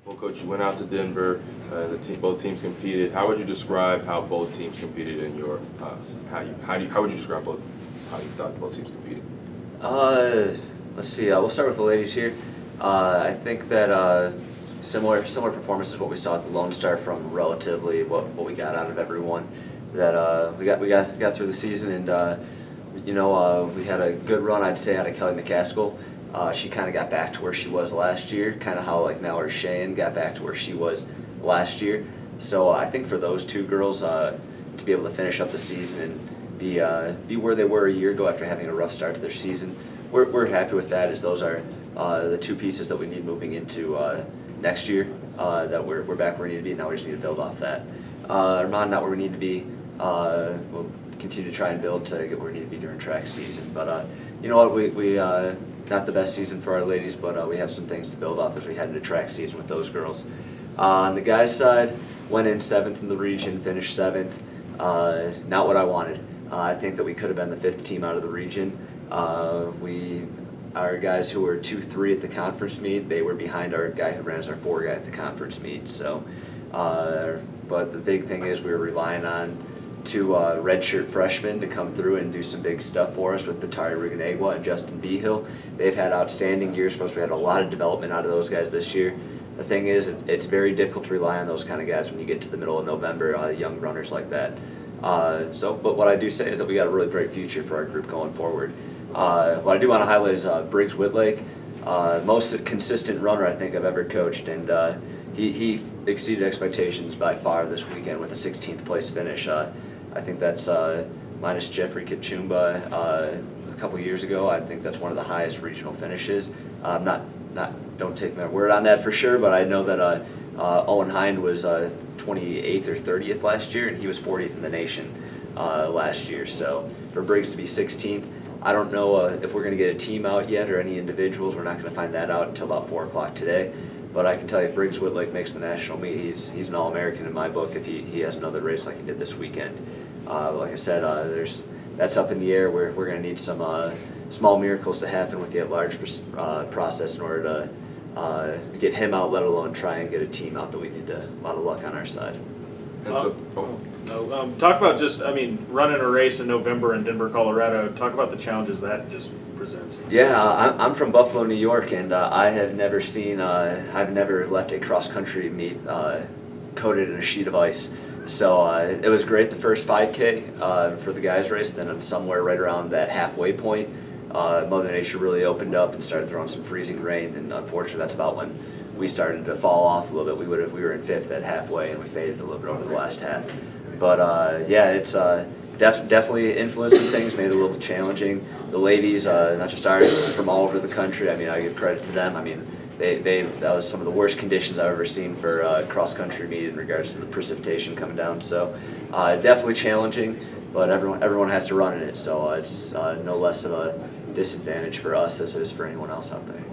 Well, Coach, you went out to Denver. Both teams competed. How would you describe how both teams competed in your how would you describe how you thought both teams competed? Let's see. We'll start with the ladies here. I think that similar performance is what we saw at the Lone Star from relatively what we got out of everyone. That we got through the season, and we had a good run, I'd say, out of Kelly McCaskill. She kind of got back to where she was last year, kind of how like Mallory Shane got back to where she was last year. So I think for those two girls to be able to finish up the season and be where they were a year ago after having a rough start to their season, we're happy with that, as those are the two pieces that we need moving into next year. That we're back where we need to be. Now we just need to build off that. Armand, not where we need to be. We'll continue to try and build to get where we need to be during track season. But you know what, we not the best season for our ladies, but we have some things to build off as we head into track season with those girls. On the guys' side, went in 7th in the region, finished 7th. Not what I wanted. I think that we could have been the 5th team out of the region. Our guys who were 2-3 at the conference meet, they were behind our guy who ran as our 4 guy at the conference meet. So, but the big thing is we were relying on 2 redshirt freshmen to come through and do some big stuff for us with Batari Ruganegwa and Justin Behill. They've had outstanding years for us. We had a lot of development out of those guys this year. The thing is, it's very difficult to rely on those kind of guys when you get to the middle of November, young runners like that. But what I do say is that we got a really bright future for our group going forward. What I do want to highlight is Briggs Whitlake, most consistent runner I think I've ever coached, and he exceeded expectations by far this weekend with a 16th place finish. I think that's minus Jeffrey Kipchumba a couple years ago. I think that's one of the highest regional finishes. Don't take my word on that for sure, but I know that Owen Hind was 28th or 30th last year, and he was 40th in the nation last year. So for Briggs to be 16th, I don't know if we're going to get a team out yet or any individuals. We're not going to find that out until about 4 o'clock today. But I can tell you, if Briggs Whitlake makes the national meet, he's an All-American in my book if he has another race like he did this weekend. Like I said, that's up in the air. We're going to need some small miracles to happen with the at-large process in order to get him out, let alone try and get a team out that we need a lot of luck on our side. Talk about running a race in November in Denver, Colorado. Talk about the challenges that just presents. Yeah, I'm from Buffalo, New York, and I have never seen, I've never left a cross-country meet coated in a sheet of ice. So it was great the first 5K for the guys' race. Then somewhere right around that halfway point, Mother Nature really opened up and started throwing some freezing rain, and unfortunately that's about when we started to fall off a little bit. We were in 5th at halfway, and we faded a little bit over the last half. But yeah, it's definitely influenced some things, made it a little challenging. The ladies, not just ours, from all over the country, I mean, I give credit to them. I mean, that was some of the worst conditions I've ever seen for a cross-country meet in regards to the precipitation coming down. So definitely challenging, but everyone has to run in it, so it's no less of a disadvantage for us as it is for anyone else out there.